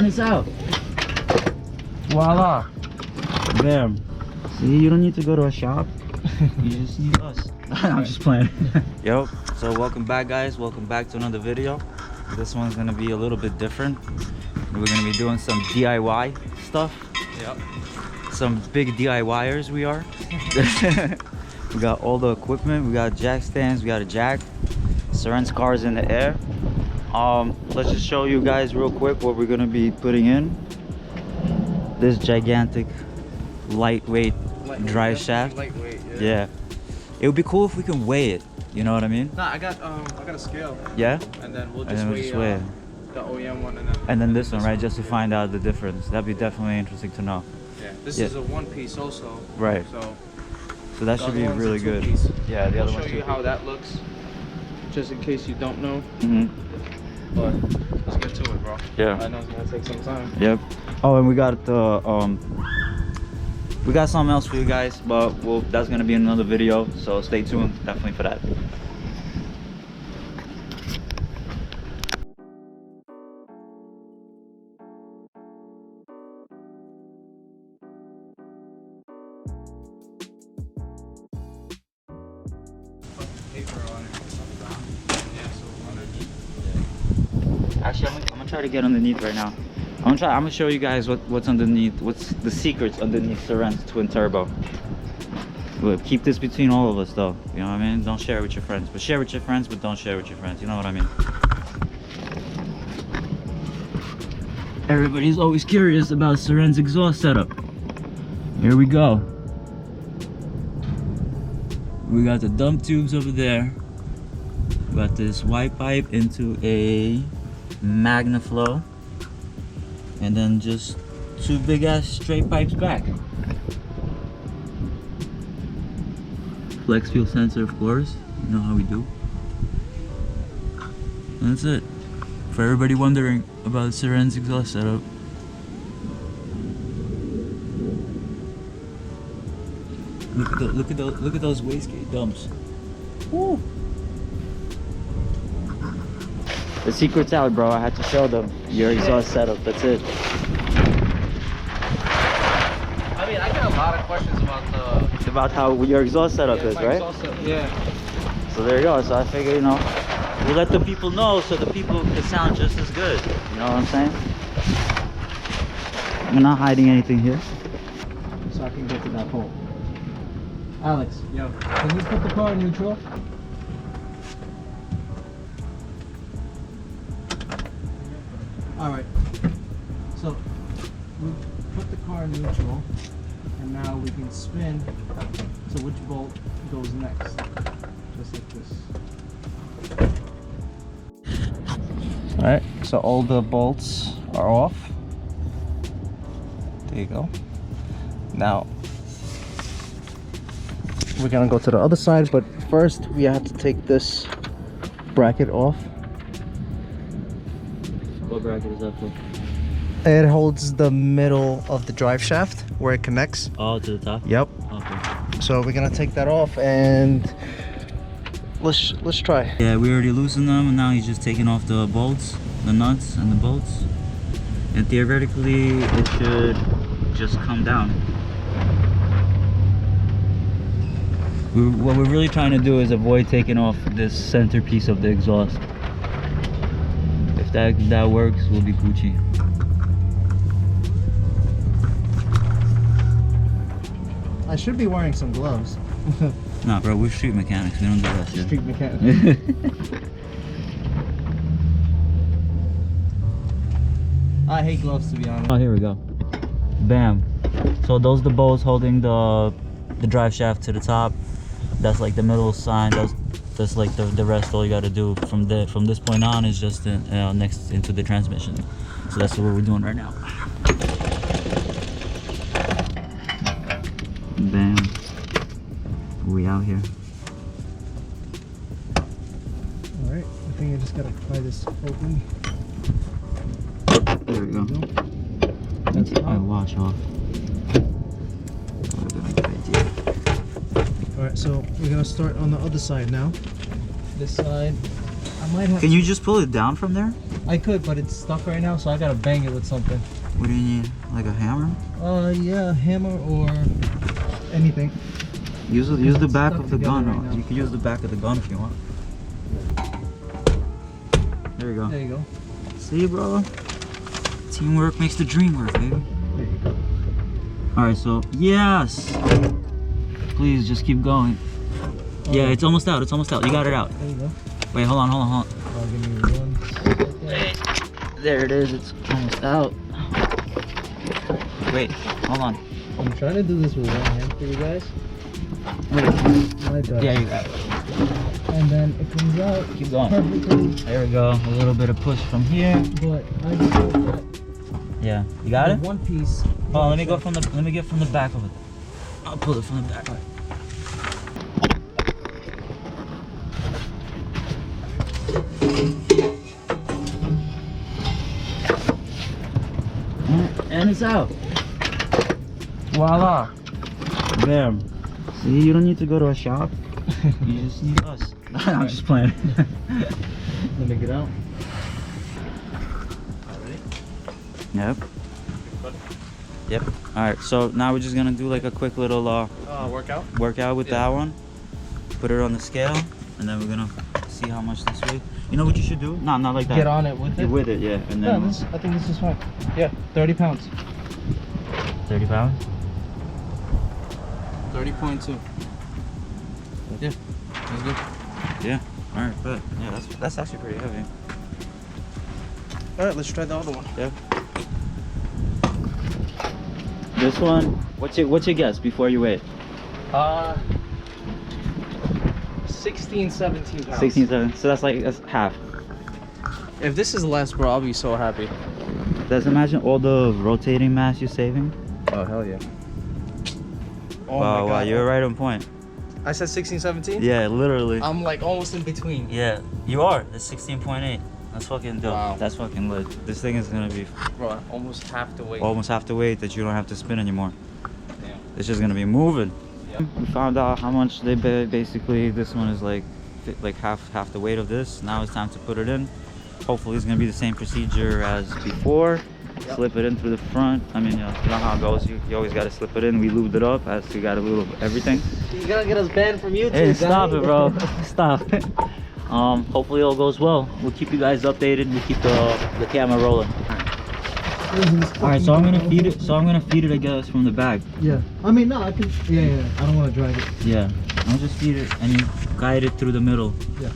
Find us out. Voila. Bam. See, you don't need to go to a shop. You just need us. I'm just playing. Yo, so welcome back, guys. Welcome back to another video. This one's gonna be a little bit different. We're gonna be doing some DIY stuff. Yep. Some big DIYers we are. We got all the equipment. We got jack stands. We got a jack. Suren's car's in the air. Let's just show you guys real quick what we're gonna be putting in. This gigantic, lightweight drive shaft. Lightweight, yeah. It would be cool if we can weigh it. You know what I mean? Nah, I got a scale. Yeah. And then we'll just weigh the OEM one and then this one, right? Just to find out the difference. That'd be definitely interesting to know. Yeah. This is a one piece also. Right. So that should be really good. Piece. Yeah. The other one. I'll show you how that looks, just in case you don't know. But let's get to it, bro. Yeah. I know it's gonna take some time. Yep. Oh, and we got the we got something else for you guys, but that's gonna be in another video, so stay tuned definitely for that. Actually, I'm gonna try to get underneath right now. I'm gonna show you guys what's underneath, what's the secrets underneath Suren's twin turbo. We'll keep this between all of us though, you know what I mean? Don't share it with your friends, but share with your friends, but don't share with your friends, you know what I mean? Everybody's always curious about Suren's exhaust setup. Here we go. We got the dump tubes over there. We got this white pipe into a MagnaFlow, and then just two big ass straight pipes back. Flex fuel sensor, of course, you know how we do. And that's it. For everybody wondering about Suren's exhaust setup. Look at those wastegate dumps. Woo! The secret's out, bro. I had to show them your exhaust setup. That's it. I mean, I got a lot of questions about how your exhaust setup is, right? Yeah. So there you go. So I figure, you know, we'll let the people know so the people can sound just as good. You know what I'm saying? I'm not hiding anything here. So I can get to that pole. Alex, yo, can you put the car in neutral? Alright, so we put the car in neutral, and now we can spin to which bolt goes next, just like this. Alright, so all the bolts are off. There you go. Now, we're gonna go to the other side, but first we have to take this bracket off. What bracket is that for? It holds the middle of the drive shaft where it connects. Oh, to the top? Yep. Okay. So we're gonna take that off and let's try. Yeah, we already loosened them, and now he's just taking off the bolts, the nuts and the bolts. And theoretically, it should just come down. What we're really trying to do is avoid taking off this centerpiece of the exhaust. If that works, we'll be Gucci. I should be wearing some gloves. Nah, bro, we're street mechanics. We don't do that shit. Street mechanics. I hate gloves, to be honest. Oh, here we go. Bam. So those are the bolts holding the drive shaft to the top. That's like the middle sign. That's like the rest. All you got to do from this point on is just next into the transmission. So that's what we're doing right now. Bam. We out here. All right. I think I just gotta pry this open. There we go. Let me take my watch off. Alright, so we're gonna start on the other side now. This side, I might have. Can you just pull it down from there? I could, but it's stuck right now, so I gotta bang it with something. What do you need? Like a hammer? Yeah, hammer or anything. Use the back stuck of the together gun. right now. You can use the back of the gun if you want. There you go. There you go. See, bro? Teamwork makes the dream work, baby. There you go. Alright, so, yes! Please, just keep going. Yeah, it's almost out, it's almost out. You got it out. There you go. Wait, hold on. I'll give you 1 second. There it is, it's almost out. Wait, hold on. I'm trying to do this with one hand for you guys. Wait. My bad. Yeah, you got it. And then it comes out. Keep going. Perfectly. There we go. A little bit of push from here. But I just hope that Yeah, you got it? one piece. Oh, let me get from the back of it. I'll pull it from the back. And it's out. Voila. Bam. See, you don't need to go to a shop. You just need us. I'm just playing. Let me get out. Yep. Yep. Alright, so now we're just gonna do like a quick little workout with that one. Put it on the scale, and then we're gonna see how much this weighs. You know what you should do? No, not like that. Get on it with it. With it, yeah. And then Yeah, I think this is fine. Yeah, 30 pounds. 30 pounds. 30.2. Yeah, that's good. Yeah. Alright, but yeah, that's actually pretty heavy. All right, let's try the other one. Yeah. This one, what's your guess before you weigh it? 16, 17 pounds. 16, 17. So that's half. If this is less, bro, I'll be so happy. Just imagine all the rotating mass you're saving. Oh, hell yeah. Oh Wow, my God. wow, you're right on point. I said 16, 17? Yeah, literally. I'm like almost in between. Yeah, you are. That's 16.8. That's fucking dope. Wow. That's fucking lit. This thing is gonna be Bro, almost half the weight. almost half the weight that you don't have to spin anymore. Damn. It's just gonna be moving. Yeah. We found out how much they basically. This one is like half the weight of this. Now it's time to put it in. Hopefully it's gonna be the same procedure as before. Yep. Slip it in through the front. I mean, you know how it goes. You always gotta slip it in. We lubed it up as we got a little everything. You're gonna get us banned from YouTube. Hey, stop it, bro. Stop. Hopefully all goes well. We'll keep you guys updated. We'll keep the camera rolling. All right, so I'm gonna feed it. I guess, from the back. Yeah. I mean, no, I can. Yeah. I don't want to drag it. Yeah. I'll just feed it and you guide it through the middle. Yeah.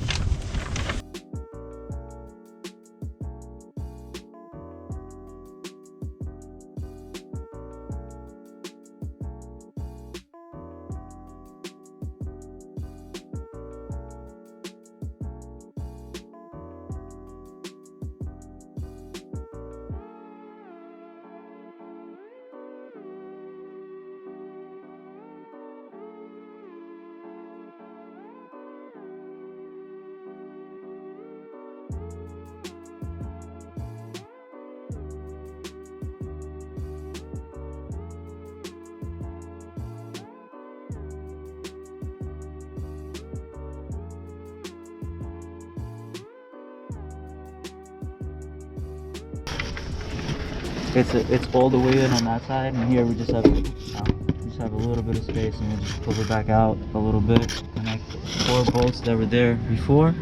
It's all the way in on that side, and here we just have a little bit of space, and we'll just pull it back out a little bit. Connect 4 bolts that were there before,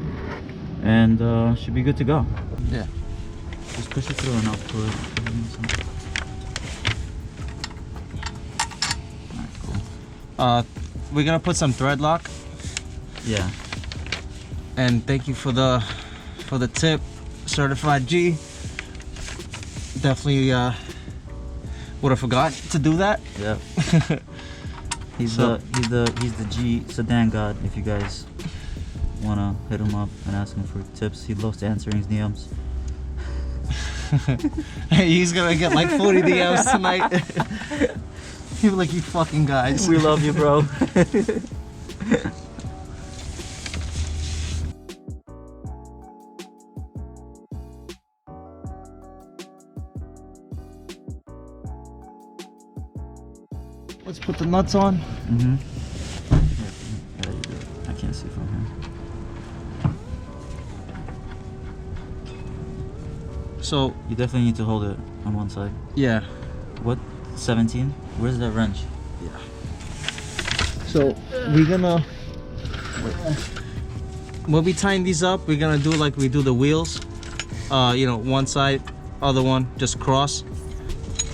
and should be good to go. Yeah. Just push it through and I'll pull it. Alright, cool. We're gonna put some thread lock, Yeah. and thank you for the tip, certified G. Definitely would have forgot to do that. Yep. He's So- the G sedan god. If you guys wanna hit him up and ask him for tips, he loves answering his DMs. He's gonna get like 40 DMs tonight. He'll be like, you fucking guys. We love you, bro. Let's put the nuts on. Mm-hmm. Yeah, you do it. I can't see from here. So You definitely need to hold it on one side. yeah. What? 17? Where's that wrench? So we're gonna when we tighten these up, we're gonna do like we do the wheels. You know, one side, other one, just cross.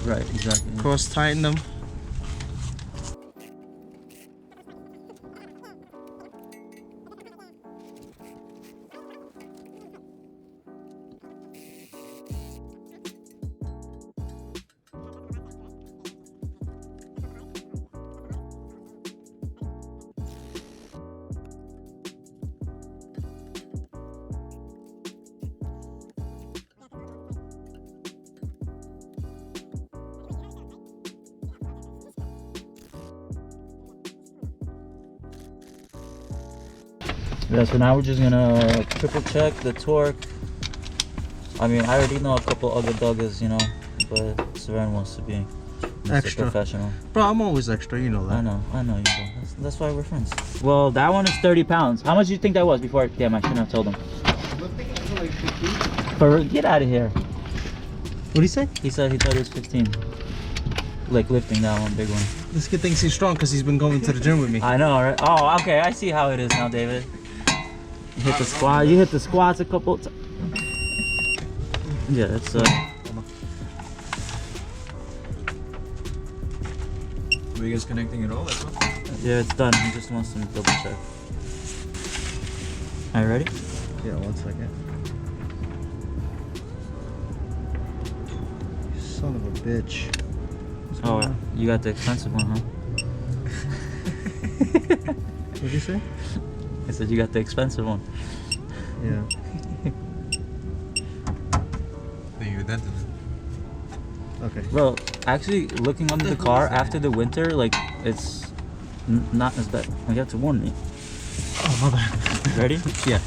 Right, exactly. Cross tighten them. Yeah, so now we're just gonna triple check the torque. I mean, I already know a couple other duggers, you know, but Suren wants to be Mr. Extra professional. Bro, I'm always extra, you know that. I know you do. That's why we're friends. Well, that one is 30 pounds. How much do you think that was before? Damn, I shouldn't have told him. Get out of here. What did he say? He said he thought it was 15. Like lifting that one, big one. This kid thinks he's strong because he's been going to the gym with me. I know, right? Oh, okay, I see how it is now, David. You hit the squat. You hit the squats a couple times. Yeah, it's Were you guys connecting it all? That's all? yeah, it's done. He just wants to double check. Are you ready? Yeah, 1 second. You son of a bitch. What's Oh, going on? you got the expensive one, huh? What did you say? I said you got the expensive one. Yeah. Then you dented it. Okay. Bro, actually, looking under the car after the winter, like, it's not as bad. You have to warn me. Oh, my bad. Ready? Yeah.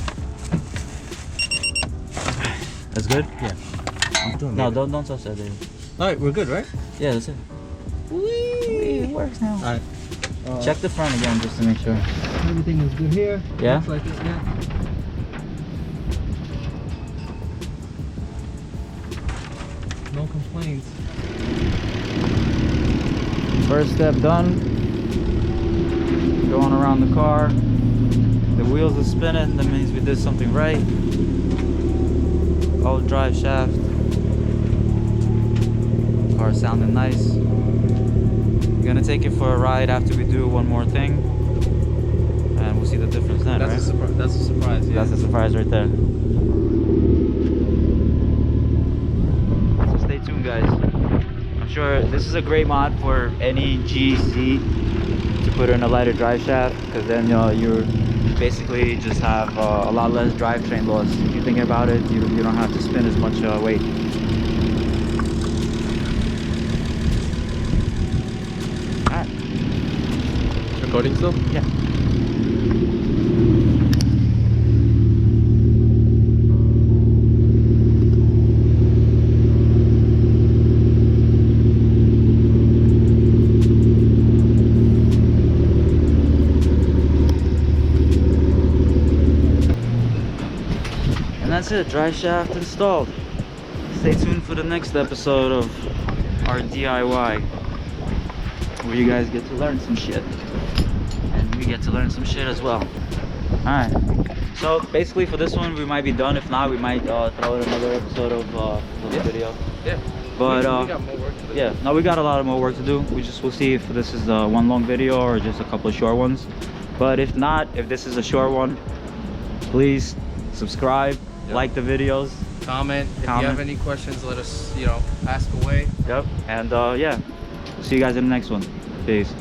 That's good? Yeah. I'm doing No, it. don't touch that, David. Alright, we're good, right? Yeah, that's it. Whee! It works now. Alright. Check the front again just to make sure. Everything is good here. Yeah? Looks like it, yeah. No complaints. First step done. Going around the car. The wheels are spinning. That means we did something right. Old drive shaft. Car sounding nice. Gonna take it for a ride after we do one more thing, and we'll see the difference then. That's right? a surprise. That's a surprise. Yeah. That's a surprise right there. So stay tuned, guys. I'm sure this is a great mod for any GC to put in a lighter drive shaft, because then you basically just have a lot less drivetrain loss. If you're thinking about it, you don't have to spin as much weight. Alright. Recording still? Yeah. And that's it, drive shaft installed. Stay tuned for the next episode of our DIY, where you guys get to learn some shit. And we get to learn some shit as well. Alright. So basically for this one we might be done. If not, we might throw in another episode of the video. Yeah. But we got more work to do. yeah, no, we got a lot of more work to do. We'll see if this is one long video or just a couple of short ones. But if not, if this is a short one, please subscribe, like the videos, Comment. If you have any questions, let us, ask away. Yep. And yeah, we'll see you guys in the next one. Peace.